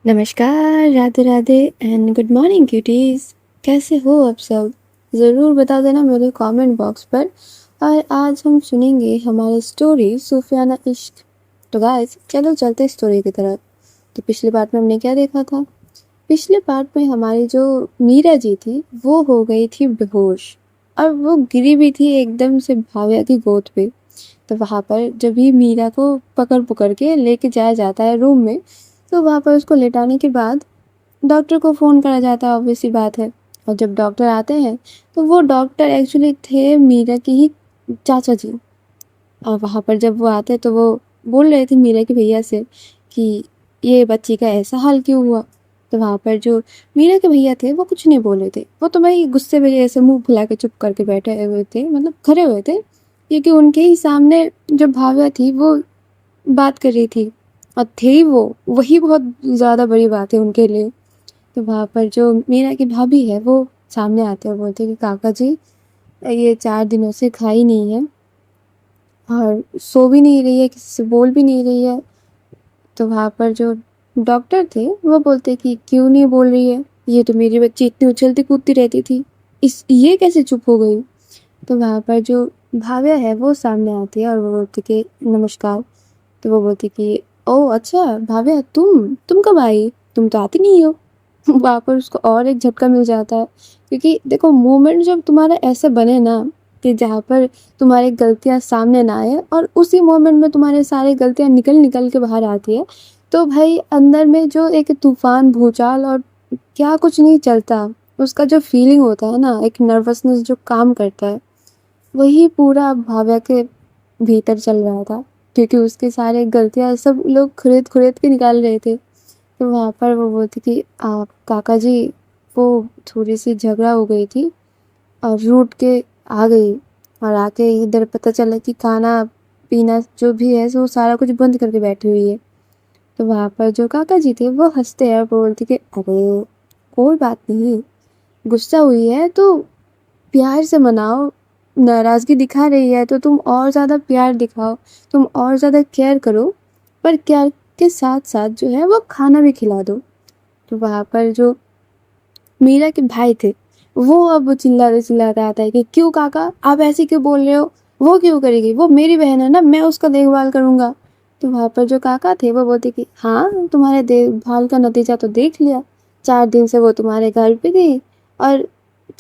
नमस्कार, Radhe Radhe and good morning cuties. कैसे हो आप सब? ज़रूर बता देना मेरे कमेंट बॉक्स पर। और आज हम सुनेंगे हमारी स्टोरी सूफियाना इश्क। तो गाइस चलो चलते स्टोरी की तरफ। तो पिछले पार्ट में हमने क्या देखा था? पिछले पार्ट में हमारी जो मीरा जी थी वो हो गई थी बेहोश और वो गिरी भी थी एकदम से भाव्या की गोद पे। तो वहाँ पर जब भी मीरा को पकड़ पकड़ के लेके जाया जाता है रूम में, तो वहाँ पर उसको लेटाने के बाद डॉक्टर को फ़ोन करा जाता है, ऑब्वियस सी बात है। और जब डॉक्टर आते हैं तो वो डॉक्टर एक्चुअली थे मीरा के ही चाचा जी। और वहाँ पर जब वो आते तो वो बोल रहे थे मीरा के भैया से कि ये बच्ची का ऐसा हाल क्यों हुआ। तो वहाँ पर जो मीरा के भैया थे वो कुछ नहीं बोले थे, वो तो भाई गुस्से में ऐसे मुंह फुला के चुप करके बैठे हुए थे, मतलब खड़े हुए थे, क्योंकि उनके ही सामने जो भाव्या थी वो बात कर रही थी और थे वो, वही बहुत ज़्यादा बड़ी बात है उनके लिए। तो वहाँ पर जो मीरा की भाभी है वो सामने आते हैं, बोलते हैं कि काका जी ये 4 दिनों से खाई नहीं है और सो भी नहीं रही है, किसी से बोल भी नहीं रही है। तो वहाँ पर जो डॉक्टर थे वो बोलते कि क्यों नहीं बोल रही है, ये तो मेरी बच्ची इतनी उछलती कूदती रहती थी, इस ये कैसे चुप हो गई। तो वहाँ पर जो भाव्या है वो सामने आती है और वो बोलती कि नमस्कार। तो वो बोलती कि ओह अच्छा भाव्या, तुम कब आई, तुम तो आती नहीं हो। वहाँ पर उसको और एक झटका मिल जाता है, क्योंकि देखो मोमेंट जब तुम्हारा ऐसे बने ना कि जहाँ पर तुम्हारी गलतियाँ सामने ना आए और उसी मोमेंट में तुम्हारे सारी गलतियाँ निकल निकल के बाहर आती है, तो भाई अंदर में जो एक तूफान भूचाल और क्या कुछ नहीं चलता, उसका जो फीलिंग होता है ना, एक नर्वसनेस जो काम करता है, वही पूरा भाव्या के भीतर चल रहा था। क्योंकि उसके सारे गलतियाँ सब लोग खुरेद के निकाल रहे थे। तो वहाँ पर वो बोलती थी काका जी वो थोड़ी सी झगड़ा हो गई थी और रूठ के आ गई, और आके इधर पता चला कि खाना पीना जो भी है वो सारा कुछ बंद करके बैठी हुई है। तो वहाँ पर जो काका जी थे वो हंसते हैं और बोलती कि अरे कोई बात नहीं, गुस्सा हुई है तो प्यार से मनाओ, नाराज़गी दिखा रही है तो तुम और ज़्यादा प्यार दिखाओ, तुम और ज़्यादा केयर करो, पर केयर के साथ साथ जो है वो खाना भी खिला दो। तो वहाँ पर जो मीरा के भाई थे वो अब चिल्लाते चिल्लाते आता है कि क्यों काका आप ऐसे क्यों बोल रहे हो, वो क्यों करेगी, वो मेरी बहन है ना, मैं उसका देखभाल करूँगा। तो वहाँ पर जो काका थे वो बोलते कि हाँ तुम्हारे देखभाल का नतीजा तो देख लिया, 4 दिन से वो तुम्हारे घर पे थी और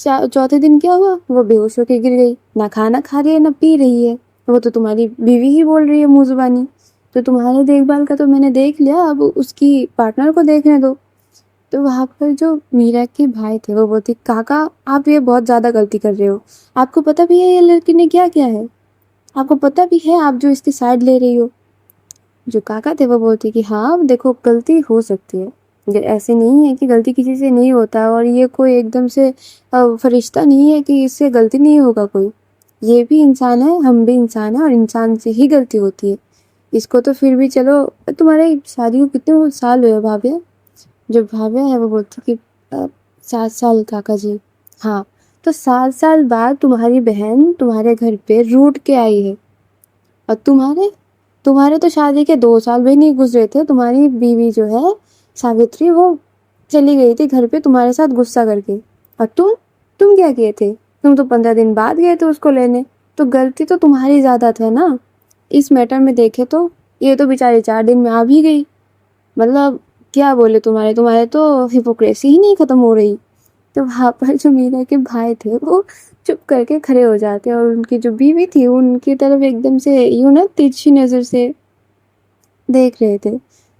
चौथे दिन क्या हुआ, वो बेहोश होके गिर गई, ना खाना खा रही है ना पी रही है, वो तो तुम्हारी बीवी ही बोल रही है मुंह जुबानी। तो तुम्हारे देखभाल का तो मैंने देख लिया, अब उसकी पार्टनर को देखने दो। तो वहाँ पर जो मीरा के भाई थे वो बोलते काका आप ये बहुत ज़्यादा गलती कर रहे हो, आपको पता भी है ये लड़की ने क्या किया है, आपको पता भी है आप जो इसकी साइड ले रही हो। जो काका थे वो बोलते कि हाँ देखो गलती हो सकती है, ये ऐसे नहीं है कि गलती किसी से नहीं होता, और ये कोई एकदम से फरिश्ता नहीं है कि इससे गलती नहीं होगा कोई, ये भी इंसान है, हम भी इंसान हैं और इंसान से ही गलती होती है। इसको तो फिर भी चलो, तुम्हारे शादी को कितने साल हुए भाभी? जो भाभी है वो बोलती कि 7 साल काका जी। हाँ, तो 7 साल बाद तुम्हारी बहन तुम्हारे घर पे रूठ के आई है, और तुम्हारे तुम्हारे तो शादी के 2 साल भी नहीं गुजरे थे, तुम्हारी बीवी जो है सावित्री वो चली गई थी घर पे तुम्हारे साथ गुस्सा करके। और तुम क्या किए थे, तुम तो 15 दिन बाद गए थे उसको लेने, तो गलती तो तुम्हारी ज़्यादा था ना इस मैटर में देखे तो। ये तो बेचारी 4 दिन में आ भी गई, मतलब क्या बोले, तुम्हारे तुम्हारे तो हिपोक्रेसी ही नहीं खत्म हो रही। तो वहाँ पर जो मीरा के भाई थे वो चुप करके खड़े हो जाते और उनकी जो बीवी थी उनकी तरफ एकदम से यूं ना तिरछी नज़र से देख रहे थे।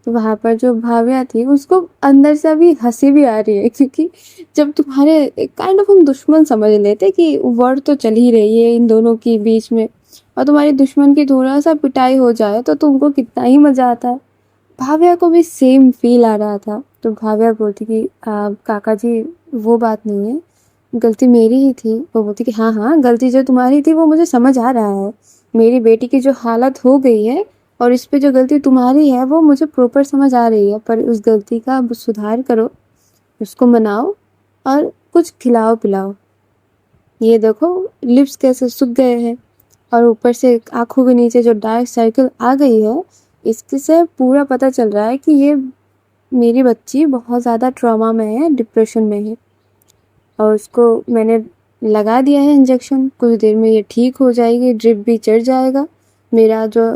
तो वहाँ पर जो भाव्या थी उसको अंदर से अभी हंसी भी आ रही है, क्योंकि जब तुम्हारे काइंड ऑफ हम दुश्मन समझ लेते कि वर्ड तो चल ही रही है इन दोनों के बीच में, और तुम्हारी दुश्मन की थोड़ा सा पिटाई हो जाए तो तुमको कितना ही मज़ा आता है। भाव्या को भी सेम फील आ रहा था। तो भाव्या बोलती कि काका जी वो बात नहीं है, गलती मेरी ही थी। वो बोलती कि हाँ हाँ गलती जो तुम्हारी थी वो मुझे समझ आ रहा है, मेरी बेटी की जो हालत हो गई है और इस पे जो गलती तुम्हारी है वो मुझे प्रॉपर समझ आ रही है, पर उस गलती का अब सुधार करो, उसको मनाओ और कुछ खिलाओ पिलाओ। ये देखो लिप्स कैसे सूख गए हैं और ऊपर से आंखों के नीचे जो डार्क सर्कल आ गई है, इससे पूरा पता चल रहा है कि ये मेरी बच्ची बहुत ज़्यादा ट्रॉमा में है, डिप्रेशन में है और उसको मैंने लगा दिया है इंजेक्शन, कुछ देर में ये ठीक हो जाएगी, ड्रिप भी चढ़ जाएगा, मेरा जो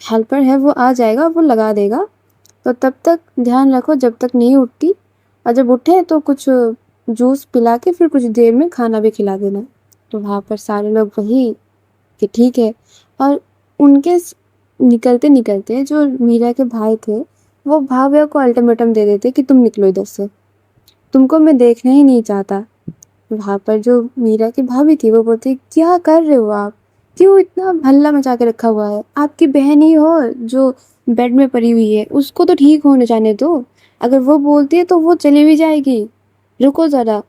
हेल्पर है वो आ जाएगा, वो लगा देगा, तो तब तक ध्यान रखो जब तक नहीं उठती, और जब उठे तो कुछ जूस पिला के फिर कुछ देर में खाना भी खिला देना। तो वहाँ पर सारे लोग वही कि ठीक है। और उनके निकलते निकलते जो मीरा के भाई थे वो भाव्या को अल्टीमेटम दे देते कि तुम निकलो इधर से, तुमको मैं देखना ही नहीं चाहता। वहाँ पर जो मीरा की भाभी थी वो बोलती क्या कर रहे हो आप, क्यों इतना हल्ला मचा के रखा हुआ है, आपकी बहन ही हो जो बेड में पड़ी हुई है, उसको तो ठीक होने जाने दो, अगर वो बोलती है तो वो चली भी जाएगी, रुको ज़रा,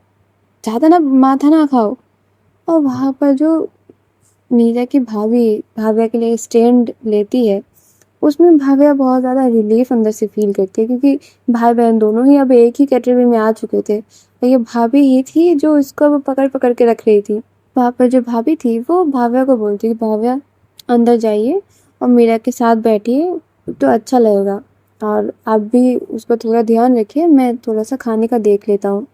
ज़्यादा ना माथा ना खाओ। और वहाँ पर जो मीरा की भाभी भाव्या के लिए स्टैंड लेती है, उसमें भाव्या बहुत ज़्यादा रिलीफ अंदर से फील करती है, क्योंकि भाई बहन दोनों ही अब एक ही कैटेगरी में आ चुके थे, और ये भाभी ही थी जो इसको अब पकड़ पकड़ के रख रही थी। वहाँ पर जो भाभी थी वो भाव्या को बोलती कि भाव्या अंदर जाइए और मीरा के साथ बैठिए तो अच्छा लगेगा, और आप भी उसको थोड़ा ध्यान रखिए, मैं थोड़ा सा खाने का देख लेता हूँ।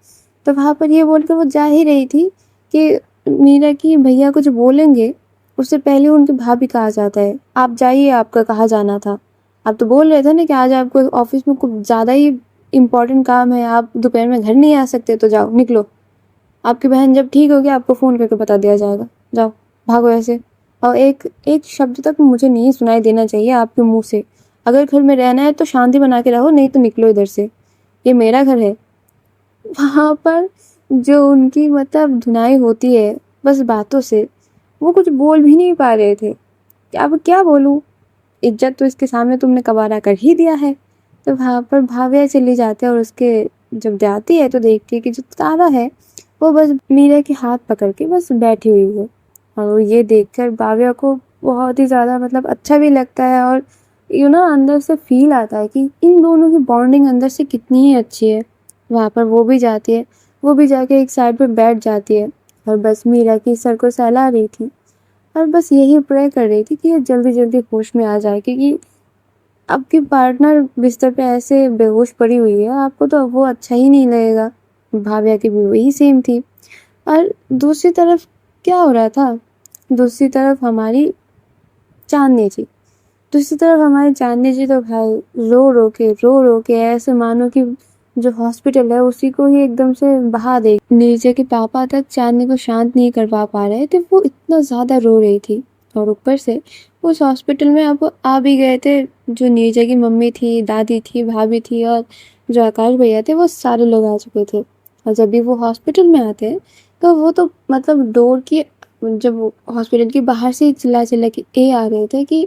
तो वहाँ पर ये बोल कर वो जा ही रही थी कि मीरा की भैया कुछ बोलेंगे उससे पहले उनकी भाभी कहा जाता है, आप जाइए, आपका कहाँ जाना था, आप तो बोल रहे थे ना कि आज आपको ऑफिस में कुछ ज़्यादा ही इम्पोर्टेंट काम है, आप दोपहर में घर नहीं आ सकते, तो जाओ निकलो, आपकी बहन जब ठीक होगी आपको फ़ोन करके बता दिया जाएगा, जाओ भागो ऐसे। और एक एक शब्द तक मुझे नहीं सुनाई देना चाहिए आपके मुंह से, अगर घर में रहना है तो शांति बना के रहो, नहीं तो निकलो इधर से, ये मेरा घर है। वहाँ पर जो उनकी मतलब धुनाई होती है बस बातों से, वो कुछ बोल भी नहीं पा रहे थे, अब क्या बोलूँ, इज्जत तो इसके सामने तुमने कबारा कर ही दिया है। तो वहाँ पर भाव्या चली जाती है और उसके जब जाती है तो देखती है कि जो तारा है वो बस मीरा के हाथ पकड़ के बस बैठी हुई है, और ये देखकर भाव्या को बहुत ही ज़्यादा मतलब अच्छा भी लगता है, और अंदर से फील आता है कि इन दोनों की बॉन्डिंग अंदर से कितनी ही अच्छी है। वहाँ पर वो भी जाती है, वो भी जाके एक साइड पे बैठ जाती है और बस मीरा की सर को सहला रही थी, और बस यही प्रे कर रही थी कि ये जल्दी जल्दी होश में आ जाए, क्योंकि आपकी पार्टनर बिस्तर पे ऐसे बेहोश पड़ी हुई है, आपको तो वो अच्छा ही नहीं लगेगा। भाव्या की भी वही सेम थी। और दूसरी तरफ क्या हो रहा था, दूसरी तरफ हमारी चांदनी जी, दूसरी तरफ हमारी चांदनी जी तो भाई रो रो के ऐसे मानो कि जो हॉस्पिटल है उसी को ही एकदम से बहा दे। नीचे के पापा तक चांदनी को शांत नहीं करवा पा रहे थे, वो इतना ज़्यादा रो रही थी। और ऊपर से उस हॉस्पिटल में अब आ भी गए थे, जो नीचे की मम्मी थी, दादी थी, भाभी थी, और जो आकाश भैया थे, वो सारे लोग आ चुके थे। और जब भी वो हॉस्पिटल में आते हैं तो वो तो मतलब डोर की, जब हॉस्पिटल के बाहर से चिल्ला चिल्ला के ए आ रहे थे कि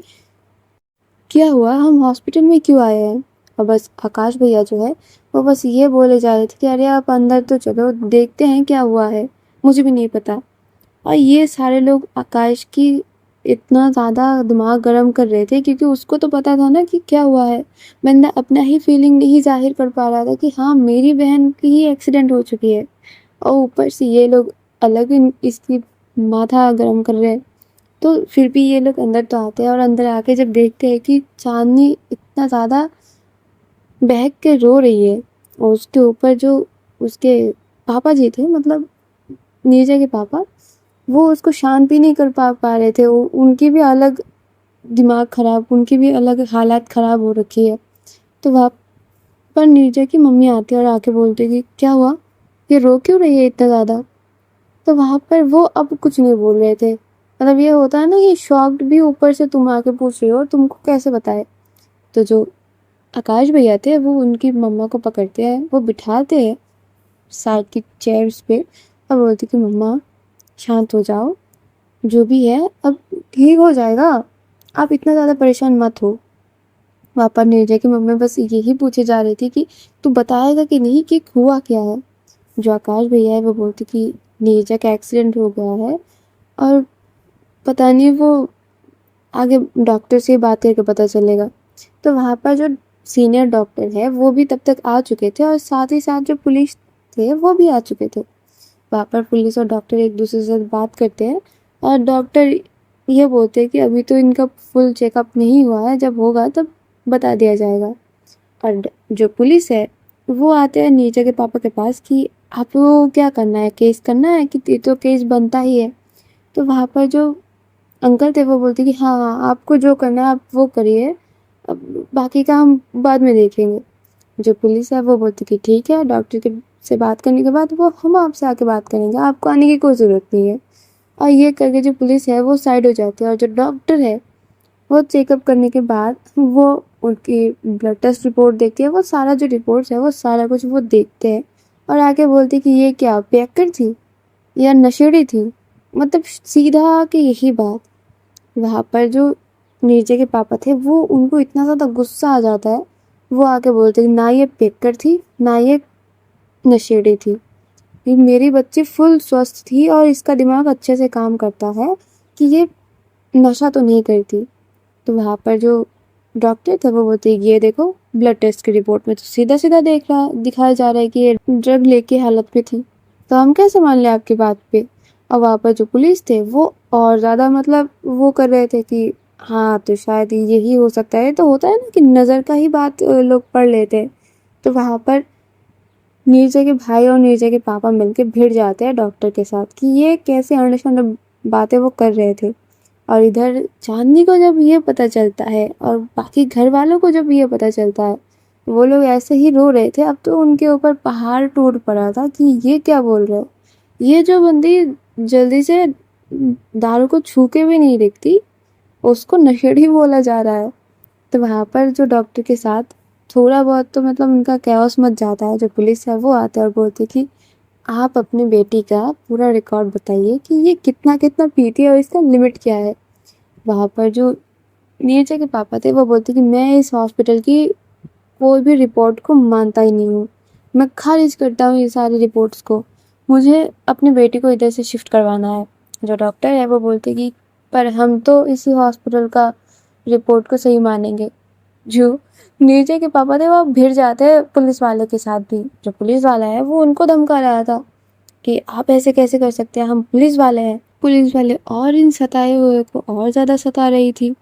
क्या हुआ, हम हॉस्पिटल में क्यों आए हैं। और बस आकाश भैया जो है वो बस ये बोले जा रहे थे कि अरे आप अंदर तो चलो, देखते हैं क्या हुआ है, मुझे भी नहीं पता। और ये सारे लोग आकाश की इतना ज़्यादा दिमाग गर्म कर रहे थे, क्योंकि उसको तो पता था ना कि क्या हुआ है, बंदा अपना ही फीलिंग नहीं जाहिर कर पा रहा था कि हाँ मेरी बहन की ही एक्सीडेंट हो चुकी है, और ऊपर से ये लोग अलग ही इसकी माथा गर्म कर रहे हैं। तो फिर भी ये लोग अंदर तो आते हैं, और अंदर आके जब देखते हैं कि चांदनी इतना ज़्यादा बहक के रो रही है, और उसके ऊपर जो उसके पापा जी थे, मतलब नीरजा के पापा, वो उसको शांत भी नहीं कर पा रहे थे, उनकी भी अलग दिमाग ख़राब, उनकी भी अलग हालत ख़राब हो रखी है। तो वहाँ पर नीरजा की मम्मी आती है और आके बोलती है कि क्या हुआ, ये रो क्यों रही है इतना ज़्यादा। तो वहाँ पर वो अब कुछ नहीं बोल रहे थे, मतलब ये होता है ना कि शॉक्ड भी, ऊपर से तुम आके पूछ रहे हो और तुमको कैसे बताए। तो जो आकाश भैया थे वो उनकी मम्मा को पकड़ते हैं, वो बिठाते हैं साइड की चेयर्स पे, और बोलते कि मम्मा शांत हो जाओ, जो भी है अब ठीक हो जाएगा, आप इतना ज़्यादा परेशान मत हो। वहाँ पर नीरजा की मम्मी बस यही पूछे जा रही थी कि तू बताएगा कि नहीं कि हुआ क्या है। जो आकाश भैया है वो बोलते कि नीरजा का एक्सीडेंट हो गया है, और पता नहीं वो आगे डॉक्टर से बात करके पता चलेगा। तो वहाँ पर जो सीनियर डॉक्टर है वो भी तब तक आ चुके थे, और साथ ही साथ जो पुलिस थे वो भी आ चुके थे। वहाँ पर पुलिस और डॉक्टर एक दूसरे से बात करते हैं, और डॉक्टर ये बोलते हैं कि अभी तो इनका फुल चेकअप नहीं हुआ है, जब होगा तब बता दिया जाएगा। और जो पुलिस है वो आते हैं नीरजा के पापा के पास कि आपको क्या करना है, केस करना है कि ये तो केस बनता ही है। तो वहाँ पर जो अंकल थे वो बोलते कि हाँ हाँ आपको जो करना है आप वो करिए, अब बाकी का हम बाद में देखेंगे। जो पुलिस है वो बोलती कि ठीक है, डॉक्टर के से बात करने के बाद वो हम आपसे आके बात करेंगे, आपको आने की कोई ज़रूरत नहीं है। और ये करके जो पुलिस है वो साइड हो जाती है और जो डॉक्टर है वो चेकअप करने के बाद वो उनकी ब्लड टेस्ट रिपोर्ट देखती है, वो सारा जो रिपोर्ट्स है वो सारा कुछ वो देखते हैं और आके बोलते कि ये क्या पियक्कड़ थी या नशेड़ी थी। मतलब सीधा कि यही बात। वहाँ पर जो नीरजा के पापा थे वो उनको इतना ज़्यादा गुस्सा आ जाता है, वो आके बोलते कि ना ये पियक्कड़ थी ना ये नशेड़ी थी, ये मेरी बच्ची फुल स्वस्थ थी और इसका दिमाग अच्छे से काम करता है कि ये नशा तो नहीं करती। तो वहाँ पर जो डॉक्टर थे वो बोलते ये देखो ब्लड टेस्ट की रिपोर्ट में तो सीधा सीधा दिखाया जा रहा है कि ये ड्रग लेके हालत में थी, तो हम कैसे मान लें आपकी बात पे। और वहाँ पर जो पुलिस थे वो और ज़्यादा मतलब वो कर रहे थे कि हाँ तो शायद यही हो सकता है। तो होता है ना कि नज़र का ही बात लोग पढ़ लेते हैं। तो वहाँ पर नीरजा के भाई और नीरजा के पापा मिलके भिड़ जाते हैं डॉक्टर के साथ कि ये कैसे अंडे बातें वो कर रहे थे। और इधर चांदनी को जब ये पता चलता है और बाकी घर वालों को जब ये पता चलता है, वो लोग ऐसे ही रो रहे थे। अब तो उनके ऊपर पहाड़ टूट पड़ा था कि ये क्या बोल रहे हो, ये जो बंदी जल्दी से दारू को छू के भी नहीं देखती उसको नशेड़ी बोला जा रहा है। तो वहाँ पर जो डॉक्टर के साथ थोड़ा बहुत तो मतलब उनका कैओस मच जाता है। जो पुलिस है वो आता है और बोलती कि आप अपनी बेटी का पूरा रिकॉर्ड बताइए कि ये कितना कितना पीती है और इसका लिमिट क्या है। वहाँ पर जो नीरजा के पापा थे वो बोलते कि मैं इस हॉस्पिटल की कोई भी रिपोर्ट को मानता ही नहीं हूँ, मैं खारिज करता हूँ ये सारी रिपोर्ट्स को, मुझे अपनी बेटी को इधर से शिफ्ट करवाना है। जो डॉक्टर है वो बोलते कि पर हम तो इसी हॉस्पिटल का रिपोर्ट को सही मानेंगे। जो नीरजा के पापा थे वो भिड़ जाते हैं पुलिस वाले के साथ भी। जो पुलिस वाला है वो उनको धमका रहा था कि आप ऐसे कैसे कर सकते हैं, हम पुलिस वाले हैं। पुलिस वाले और इन सताए हुए को और ज़्यादा सता रही थी।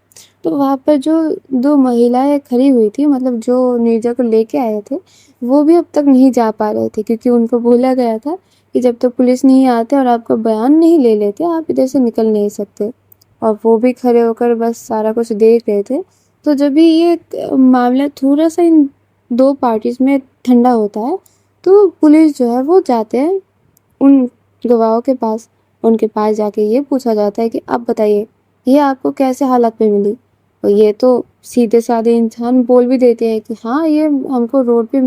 तो वहाँ पर जो दो महिलाएं खड़ी हुई थी, मतलब जो नीरजा को लेके आए थे, वो भी अब तक नहीं जा पा रहे थे क्योंकि उनको बोला गया था कि जब तक पुलिस नहीं आते और आपका बयान नहीं ले लेते आप इधर से निकल नहीं सकते। और वो भी खड़े होकर बस सारा कुछ देख रहे थे। तो जब भी ये मामला थोड़ा सा इन दो पार्टीज में ठंडा होता है तो पुलिस जो है वो जाते हैं उन गवाहों के पास। उनके पास जाके ये पूछा जाता है कि आप बताइए ये आपको कैसे हालत में मिली। और ये तो सीधे साधे इंसान बोल भी देते हैं कि हाँ ये हमको रोड पे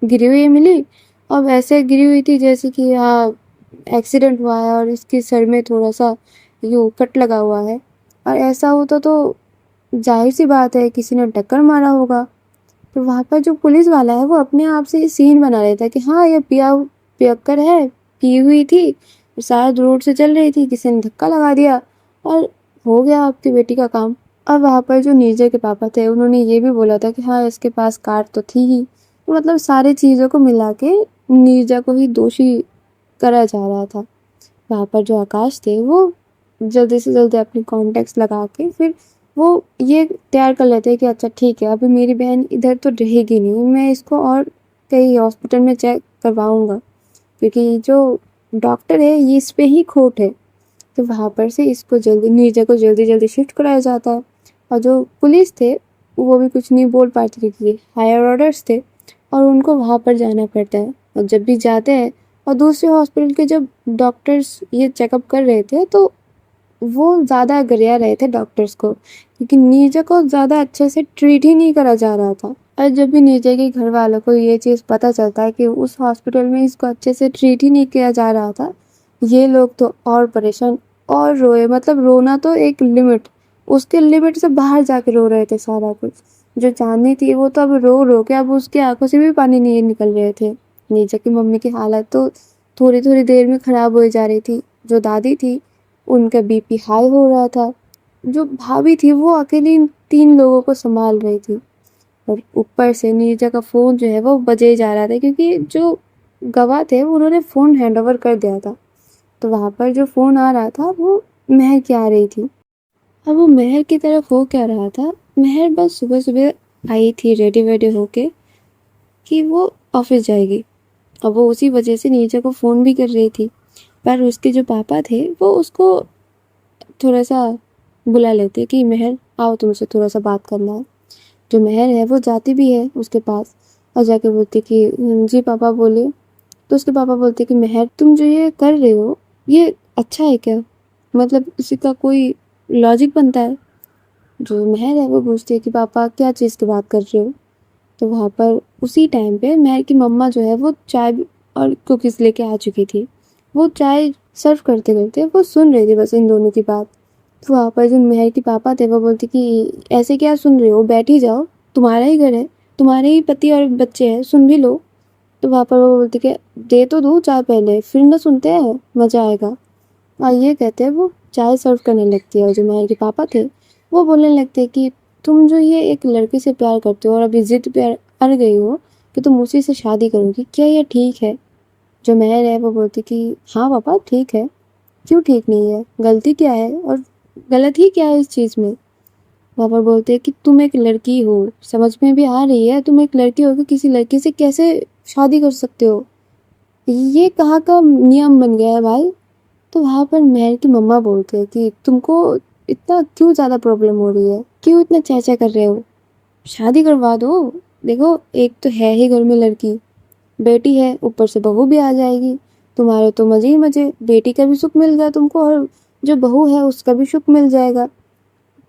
गिरी हुई मिली और ऐसे गिरी हुई थी जैसे कि हाँ एक्सीडेंट हुआ है और इसके सर में थोड़ा सा यूँ कट लगा हुआ है। और ऐसा होता तो जाहिर सी बात है किसी ने टक्कर मारा होगा। तो वहाँ पर जो पुलिस वाला है वो अपने आप से ये सीन बना लेता है कि हाँ ये पियक्कर है, पी हुई थी, शायद रोड से चल रही थी, किसी ने धक्का लगा दिया और हो गया आपकी बेटी का काम। और वहाँ पर जो नीरजा के पापा थे उन्होंने ये भी बोला था कि हाँ इसके पास कार तो थी ही। तो मतलब सारी चीज़ों को मिला के नीरजा को ही दोषी करा जा रहा था। वहाँ पर जो आकाश थे वो जल्दी से जल्दी अपनी कॉन्टेक्ट्स लगा के फिर वो ये तैयार कर लेते हैं कि अच्छा ठीक है अभी मेरी बहन इधर तो रहेगी नहीं, मैं इसको और कहीं हॉस्पिटल में चेक करवाऊँगा क्योंकि जो डॉक्टर है ये इस पे ही खोट है। तो वहाँ पर से इसको जल्दी नीरजा को जल्दी जल्दी शिफ्ट कराया जाता है। और जो पुलिस थे वो भी कुछ नहीं बोल पाते क्योंकि हायर ऑर्डर्स थे और उनको वहाँ पर जाना पड़ता है। और जब भी जाते हैं और दूसरे हॉस्पिटल के जब डॉक्टर्स ये चेकअप कर रहे थे तो वो ज़्यादा गरिया रहे थे डॉक्टर्स को क्योंकि नीरजा को ज़्यादा अच्छे से ट्रीट ही नहीं करा जा रहा था। और जब भी नीरजा के घर वालों को ये चीज़ पता चलता है कि उस हॉस्पिटल में इसको अच्छे से ट्रीट ही नहीं किया जा रहा था, ये लोग तो और परेशान और रोए। मतलब रोना तो एक लिमिट, उसके लिमिट से बाहर जाके रो रहे थे सारा कुछ। जो चांदनी थी वो तो अब रो रो के अब उसकी आंखों से भी पानी नहीं निकल रहे थे। नीरजा की मम्मी की हालत तो थोड़ी थोड़ी देर में ख़राब हो जा रही थी। जो दादी थी उनका बीपी हाई हो रहा था। जो भाभी थी वो अकेली इन 3 लोगों को संभाल रही थी। और ऊपर से नीरजा का फ़ोन जो है वो बजे जा रहा था क्योंकि जो गवाह थे उन्होंने फ़ोन हैंडओवर कर दिया था। तो वहाँ पर जो फ़ोन आ रहा था वो महर की आ रही थी। अब वो महर की तरफ हो क्या रहा था, महर बस सुबह सुबह आई थी रेडी वेडी होके कि वो ऑफिस जाएगी। अब वो उसी वजह से नीरजा को फ़ोन भी कर रही थी, पर उसके जो पापा थे वो उसको थोड़ा-सा बुला लेते कि महर आओ, तुमसे थोड़ा-सा बात करना है। जो महर है वो जाती भी है उसके पास और जाके बोलती कि जी पापा बोलिए। तो उसके पापा बोलते कि महर तुम जो ये कर रहे हो ये अच्छा है क्या? मतलब इसका कोई लॉजिक बनता है? जो महर है वो पूछती है कि पापा क्या चीज़ की बात कर रहे हो? तो वहाँ पर उसी टाइम पे महर की मम्मा जो है वो चाय और कुकीज़ लेके आ चुकी थी। वो चाय सर्व करते-करते वो सुन रही थी बस इन दोनों की बात। तो वहाँ पर जो महर के पापा थे वो बोलते कि ऐसे क्या सुन रहे हो? बैठ ही जाओ, तुम्हारा ही घर है, तुम्हारे ही पति और बच्चे हैं, सुन भी लो। तो वहाँ पर वो बोलती कि दे तो दूँ चाय पहले, फिर ना सुनते हैं, मज़ा आएगा। और ये कहते हैं वो चाय सर्व करने लगती है और जो महर के पापा थे वो बोलने लगते हैं कि तुम जो ये एक लड़के से प्यार करते हो और अभी ज़िद पे अड़ गई हो कि तुम उसी से शादी करोगी, क्या ये ठीक है? जो महर है वो बोलती कि हाँ पापा ठीक है, क्यों ठीक नहीं है? गलती क्या है और गलत ही क्या है इस चीज़ में? पापा बोलते हैं कि तुम एक लड़की हो, समझ में भी आ रही है, तुम एक लड़की होकर किसी लड़के से कैसे शादी कर सकते हो? ये कहाँ का नियम बन गया है भाई? तो वहाँ पर महर की मम्मा बोलते हैं कि तुमको इतना क्यों ज़्यादा प्रॉब्लम हो रही है? क्यों इतना चेंचां कर रहे हो? शादी करवा दो। देखो एक तो है ही घर में लड़की, बेटी है, ऊपर से बहू भी आ जाएगी। तुम्हारे तो मज़े ही मज़े, बेटी का भी सुख मिल गया तुमको और जो बहू है उसका भी सुख मिल जाएगा।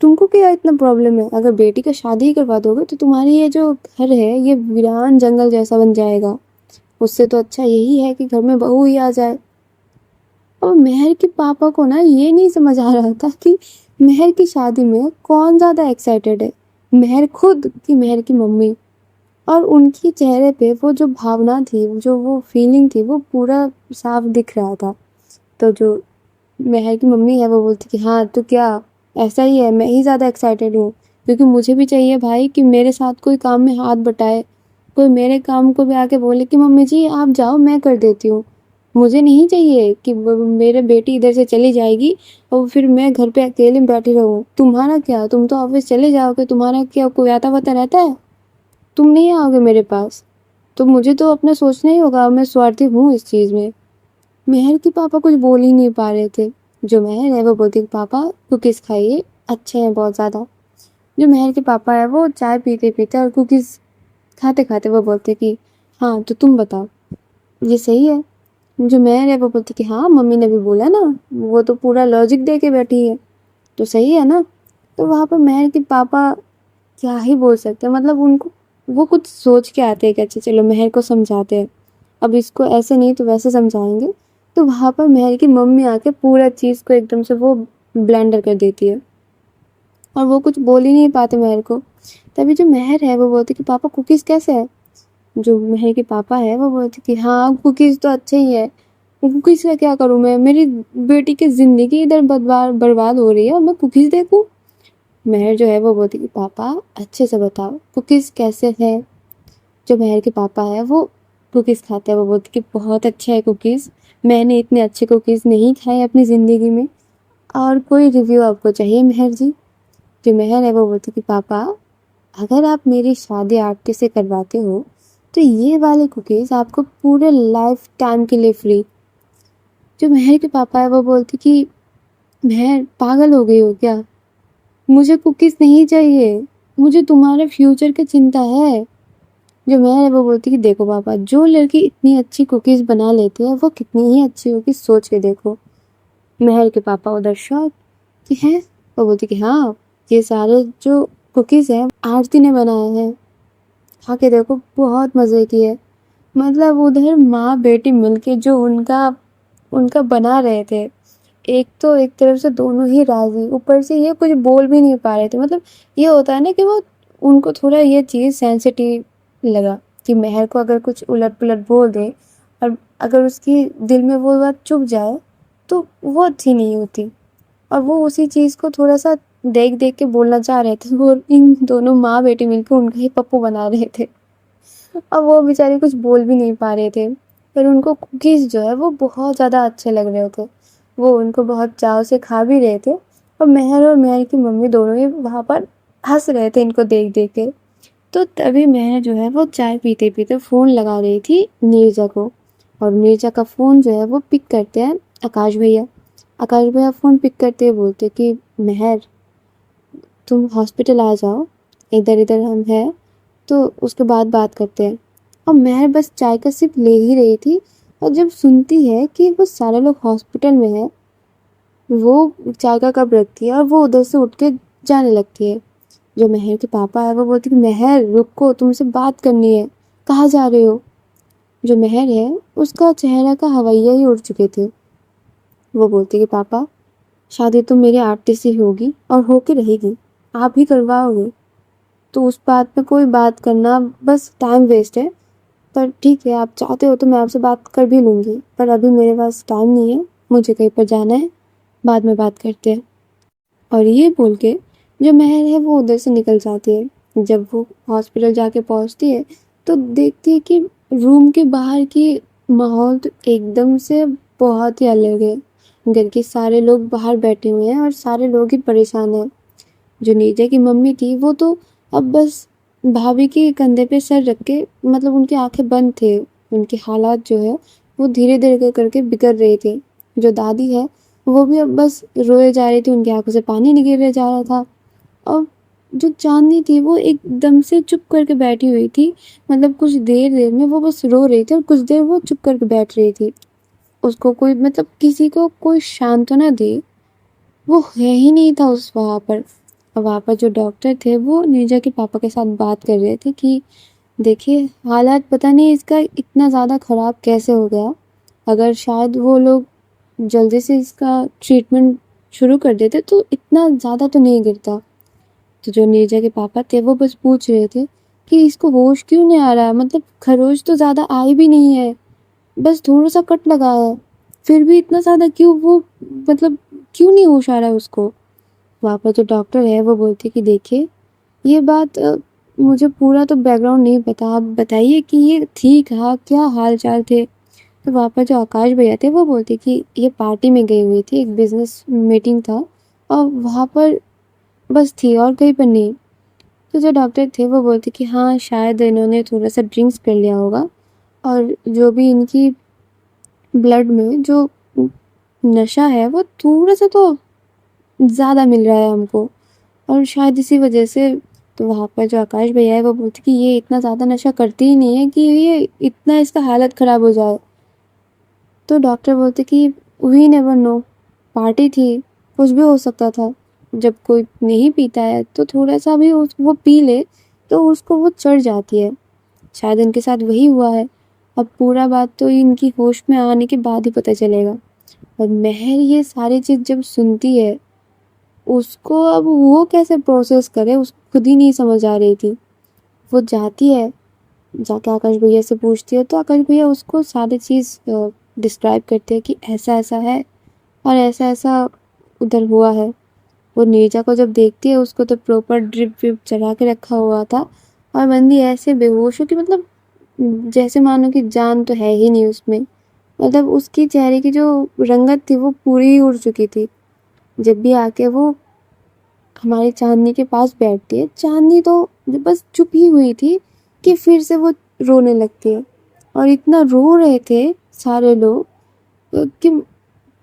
तुमको क्या इतना प्रॉब्लम है? अगर बेटी का शादी ही करवा दोगे तो तुम्हारी ये जो घर है ये वीरान जंगल जैसा बन जाएगा। उससे तो अच्छा यही है कि घर में बहू ही आ जाए। और मेहर के पापा को ना ये नहीं समझ आ रहा था कि मेहर की शादी में कौन ज़्यादा एक्साइटेड है, मेहर खुद कि मेहर की मम्मी। और उनके चेहरे पे वो जो भावना थी, जो वो फीलिंग थी, वो पूरा साफ दिख रहा था। तो जो मेहर की मम्मी है वो बोलती कि हाँ तो क्या ऐसा ही है, मैं ही ज़्यादा एक्साइटेड हूँ क्योंकि मुझे भी चाहिए भाई कि मेरे साथ कोई काम में हाथ बटाए, कोई मेरे काम को भी आके बोले कि मम्मी जी आप जाओ मैं कर देती हूँ। मुझे नहीं चाहिए कि मेरे बेटी इधर से चली जाएगी और फिर मैं घर पे अकेले बैठी रहूँ। तुम्हारा क्या, तुम तो ऑफिस चले जाओगे, तुम्हारा क्या कोई आता वाता रहता है? तुम नहीं आओगे मेरे पास, तो मुझे तो अपना सोचना ही होगा, मैं स्वार्थी हूँ इस चीज़ में। मेहर के पापा कुछ बोल ही नहीं पा रहे थे। जो मेहर है वो बोलती पापा कुकीज़ खाइए, अच्छे हैं बहुत ज़्यादा। जो मेहर के पापा है वो चाय पीते-पीते और कुकीज़ खाते-खाते वो बोलते कि हाँ तो तुम बताओ, ये सही है? जो मेहर है वो बोलती कि हाँ मम्मी ने भी बोला ना, वो तो पूरा लॉजिक दे के बैठी है, तो सही है ना? तो वहाँ पर मेहर के पापा क्या ही बोल सकते हैं, मतलब उनको वो कुछ सोच के आते हैं कि अच्छा चलो मेहर को समझाते हैं, अब इसको ऐसे नहीं तो वैसे समझाएंगे। तो वहाँ पर मेहर की मम्मी आके पूरा चीज़ को एकदम से वो ब्लेंडर कर देती है और वो कुछ बोल ही नहीं पाते मेहर को। तभी जो मेहर है वो बोलती कि पापा कुकीज़ कैसे है? जो मेहर के पापा है वो बोलते कि हाँ कुकीज़ तो अच्छे ही है, कुकीज़ का क्या करूँ मैं, मेरी बेटी की ज़िंदगी इधर बर्बाद बर्बाद हो रही है और मैं कुकीज़ देखूँ? मेहर जो है वो बोलती कि पापा अच्छे से बताओ कुकीज़ कैसे है? जो मेहर के पापा है वो कुकीज़ खाते हैं, वो बोलते कि बहुत अच्छा है कुकीज़, मैंने इतने अच्छे कुकीज़ नहीं खाए अपनी ज़िंदगी में, और कोई रिव्यू आपको चाहिए मेहर जी? जो मेहर है वो बोलती कि पापा अगर आप मेरी शादी आरती से करवाते हो तो ये वाले कुकीज़ आपको पूरे लाइफ टाइम के लिए फ्री। जो मेहर के पापा है वो बोलते कि मेहर पागल हो गई हो क्या? मुझे कुकीज़ नहीं चाहिए, मुझे तुम्हारे फ्यूचर की चिंता है। जो मेहर है वो बोलती कि देखो पापा जो लड़की इतनी अच्छी कुकीज़ बना लेती है वो कितनी ही अच्छी होगी, सोच के देखो। मेहर के पापा उधर शॉक कि हैं? वो बोलती कि हाँ ये सारे जो कुकीज़ हैं आरती ने बनाए हैं, खा के देखो बहुत मज़े की है। मतलब उधर माँ बेटी मिलके जो उनका उनका बना रहे थे, एक तो एक तरफ से दोनों ही राजी, ऊपर से ये कुछ बोल भी नहीं पा रहे थे। मतलब ये होता है ना कि वो उनको थोड़ा ये चीज़ सेंसिटिव लगा कि मेहर को अगर कुछ उलट पुलट बोल दे और अगर उसकी दिल में वो बात चुभ जाए तो वो अच्छी नहीं होती। और वो उसी चीज़ को थोड़ा सा देख देख के बोलना चाह रहे थे, वो इन दोनों माँ बेटी मिलकर उनका ही पप्पू बना रहे थे। अब वो बेचारे कुछ बोल भी नहीं पा रहे थे, पर उनको कुकीज़ जो है वो बहुत ज़्यादा अच्छे लग रहे थे। वो उनको बहुत चाव से खा भी रहे थे और मेहर की मम्मी दोनों ही वहाँ पर हँस रहे थे इनको देख देख के। तो तभी मैं जो है वो चाय पीते-पीते फ़ोन लगा रही थी नीरजा को, और नीरजा का फ़ोन जो है वो पिक करते हैं आकाश भैया। आकाश भैया फ़ोन पिक करते हुए बोलते कि मेहर, तुम हॉस्पिटल आ जाओ, इधर-इधर हम हैं, तो उसके बाद बात करते हैं। और मैं बस चाय का सिप ले ही रही थी, और जब सुनती है कि वो सारे लोग हॉस्पिटल में हैं, वो चाय का कप रखती है और वो उधर से उठ के जाने लगती है। जो मेहर के पापा है वो बोलते कि मेहर रुको, तुमसे बात करनी है, कहाँ जा रहे हो? जो मेहर है उसका चेहरा का हवाइया ही उड़ चुके थे। वो बोलती कि पापा, शादी तो मेरे आर्टिस्ट से ही होगी और होके रहेगी, आप ही करवाओगे, तो उस बात पे कोई बात करना बस टाइम वेस्ट है। पर ठीक है, आप चाहते हो तो मैं आपसे बात कर भी लूँगी, पर अभी मेरे पास टाइम नहीं है, मुझे कहीं पर जाना है, बाद में बात करते हैं। और ये बोल के जो मेहर है वो उधर से निकल जाती है। जब वो हॉस्पिटल जाके पहुँचती है तो देखती है कि रूम के बाहर की माहौल तो एकदम से बहुत ही अलग है। घर के सारे लोग बाहर बैठे हुए हैं और सारे लोग ही परेशान हैं। जो नीरजा की मम्मी थी वो तो अब बस भाभी के कंधे पे सर रख के, मतलब उनकी आंखें बंद थे। उनके हालात जो है वो धीरे धीरे करके बिगड़ रहे थे। जो दादी है वो भी अब बस रोए जा रही थी, उनकी आंखों से पानी निकले जा रहा था। और जो चांदनी थी वो एकदम से चुप करके बैठी हुई थी। मतलब कुछ देर देर में वो बस रो रही थी और कुछ देर वो चुप करके बैठ रही थी। उसको कोई, मतलब किसी को कोई सांत्वना दे, वो है ही नहीं था उस वहाँ पर। और वहाँ पर जो डॉक्टर थे वो नीरजा के पापा के साथ बात कर रहे थे कि देखिए, हालात पता नहीं इसका इतना ज़्यादा ख़राब कैसे हो गया। अगर शायद वो लोग जल्दी से इसका ट्रीटमेंट शुरू कर देते तो इतना ज़्यादा तो नहीं गिरता। तो जो नीरजा के पापा थे वो बस पूछ रहे थे कि इसको होश क्यों नहीं आ रहा, मतलब खरोच तो ज़्यादा आई भी नहीं है, बस थोड़ा सा कट लगा है, फिर भी इतना ज़्यादा क्यों वो, मतलब क्यों नहीं होश आ रहा है उसको। वहाँ पर जो डॉक्टर है वो बोलते कि देखिए, ये बात मुझे पूरा तो बैकग्राउंड नहीं पता, आप बताइए कि ये थी कहाँ, क्या हाल चाल थे। तो वहाँ पर जो आकाश भैया थे वो बोलते कि ये पार्टी में गई हुई थी, एक बिजनेस मीटिंग था और वहाँ पर बस थी और कहीं पर नहीं। तो जो डॉक्टर थे वो बोलते कि हाँ, शायद इन्होंने थोड़ा सा ड्रिंक्स कर लिया होगा, और जो भी इनकी ब्लड में जो नशा है वो थोड़ा सा तो ज़्यादा मिल रहा है हमको, और शायद इसी वजह से। तो वहाँ पर जो आकाश भैया है वो बोलते कि ये इतना ज़्यादा नशा करती ही नहीं है कि ये इतना इसका हालत ख़राब हो जाए। तो डॉक्टर बोलते कि वी नेवर नो, पार्टी थी, कुछ भी हो सकता था। जब कोई नहीं पीता है तो थोड़ा सा भी वो पी ले तो उसको वो चढ़ जाती है। शायद इनके साथ वही हुआ है। अब पूरा बात तो इनकी होश में आने के बाद ही पता चलेगा। और मेहर ये सारी चीज़ जब सुनती है, उसको अब वो कैसे प्रोसेस करे उसको खुद ही नहीं समझ आ रही थी। वो जाती है, जाके आकाश भैया से पूछती है तो आकाश भैया उसको सारी चीज़ डिस्क्राइब करते हैं कि ऐसा ऐसा है और ऐसा ऐसा उधर हुआ है। वो नीरजा को जब देखती है उसको तो प्रॉपर ड्रिप विप चढ़ा के रखा हुआ था, और बंदी ऐसे बेहोश हो कि मतलब जैसे मानो कि जान तो है ही नहीं उसमें। मतलब उसकी चेहरे की जो रंगत थी वो पूरी ही उड़ चुकी थी। जब भी आके वो हमारी चांदनी के पास बैठती है, चांदनी तो बस चुप ही हुई थी कि फिर से वो रोने लगती है। और इतना रो रहे थे सारे लोग कि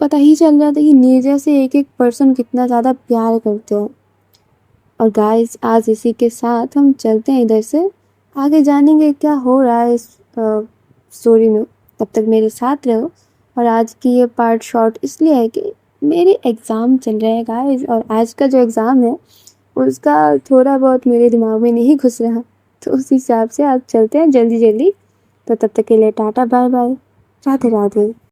पता ही चल रहा था कि नीरजा से एक एक पर्सन कितना ज़्यादा प्यार करते हैं। और गाइस, आज इसी के साथ हम चलते हैं इधर से, आगे जानेंगे क्या हो रहा है इस स्टोरी में। तब तक मेरे साथ रहो। और आज की ये पार्ट शॉर्ट इसलिए है कि मेरे एग्ज़ाम चल रहे हैं गाइस, और आज का जो एग्ज़ाम है उसका थोड़ा बहुत मेरे दिमाग में नहीं घुस रहा, तो उस हिसाब से आज चलते हैं जल्दी जल्दी। तो तब तक के लिए tata bye bye, Radhe Radhe.